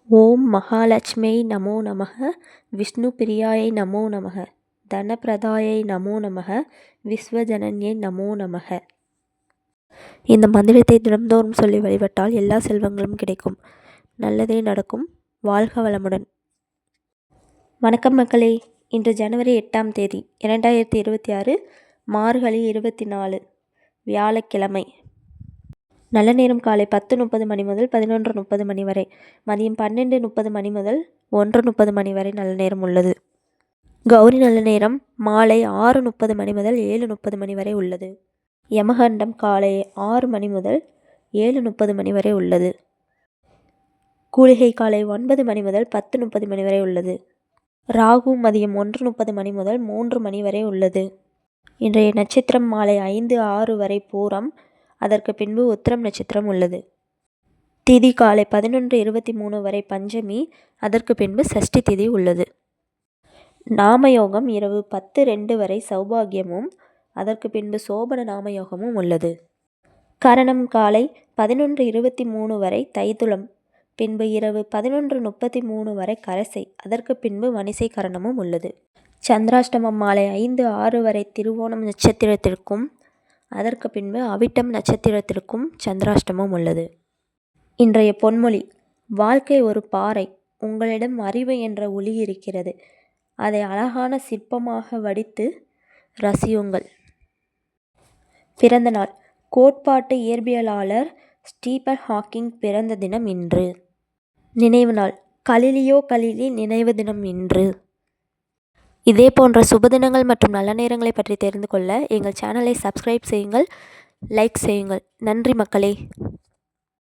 ஓம் மகாலட்சுமியை நமோ நமக. விஷ்ணு பிரியாயை நமோ நமக. தனப்பிரதாயை நமோ நமக. விஸ்வஜனன்யை நமோ நமக. இந்த மந்திரத்தை தினம்தோறும் சொல்லி வழிபட்டால் எல்லா செல்வங்களும் கிடைக்கும், நல்லதே நடக்கும். வாழ்க வளமுடன். வணக்கம் மக்களே. இன்று ஜனவரி 8ஆம் தேதி 2026, மார்கழி 24, வியாழக்கிழமை. நல்ல நேரம் காலை 10:30 மணி முதல் 11:30 மணி வரை, மதியம் 12:30 மணி முதல் 1:30 மணி வரை நல்ல நேரம் உள்ளது. கௌரி நல்ல நேரம் மாலை 6:30 மணி முதல் 7:30 மணி வரை உள்ளது. யமகண்டம் காலை 6 மணி முதல் 7:30 மணி வரை உள்ளது. கூலிகை காலை 9 மணி முதல் 10:30 மணி வரை உள்ளது. ராகு மதியம் 1:30 மணி முதல் 3 மணி வரை உள்ளது. இன்றைய நட்சத்திரம் மாலை 5:06 வரை பூரம், அதற்கு பின்பு உத்திரம் நட்சத்திரம் உள்ளது. திதி காலை 11:23 வரை பஞ்சமி, அதற்கு பின்பு சஷ்டி திதி உள்ளது. நாமயோகம் இரவு 10:02 வரை சௌபாகியமும், அதற்கு பின்பு சோபன நாமயோகமும் உள்ளது. கரணம் காலை 11:23 வரை தைதுளம், பின்பு இரவு 11:33 வரை கரசை, அதற்கு பின்பு வணிசை கரணமும் உள்ளது. சந்திராஷ்டமம் மாலை 5:06 வரை திருவோணம் நட்சத்திரத்திற்கும், அதற்கு பின்பு அவிட்டம் நட்சத்திரத்திற்கும் சந்திராஷ்டமம் உள்ளது. இன்றைய பொன்மொழி: வாழ்க்கை ஒரு பாறை, உங்களிடம் அறிவு என்ற ஒளி இருக்கிறது, அதை அழகான சிற்பமாக வடித்து ரசியுங்கள். பிறந்த நாள்: கோட்பாட்டு இயற்பியலாளர் ஸ்டீபன் ஹாக்கிங் பிறந்த தினம் இன்று. நினைவு நாள்: கலீலியோ கலிலி நினைவு தினம் இன்று. இதே போன்ற சுபதினங்கள் மற்றும் நல்ல நேரங்களை பற்றி தெரிந்து கொள்ள எங்கள் சேனலை சப்ஸ்கிரைப் செய்யுங்கள், லைக் செய்யுங்கள். நன்றி மக்களே.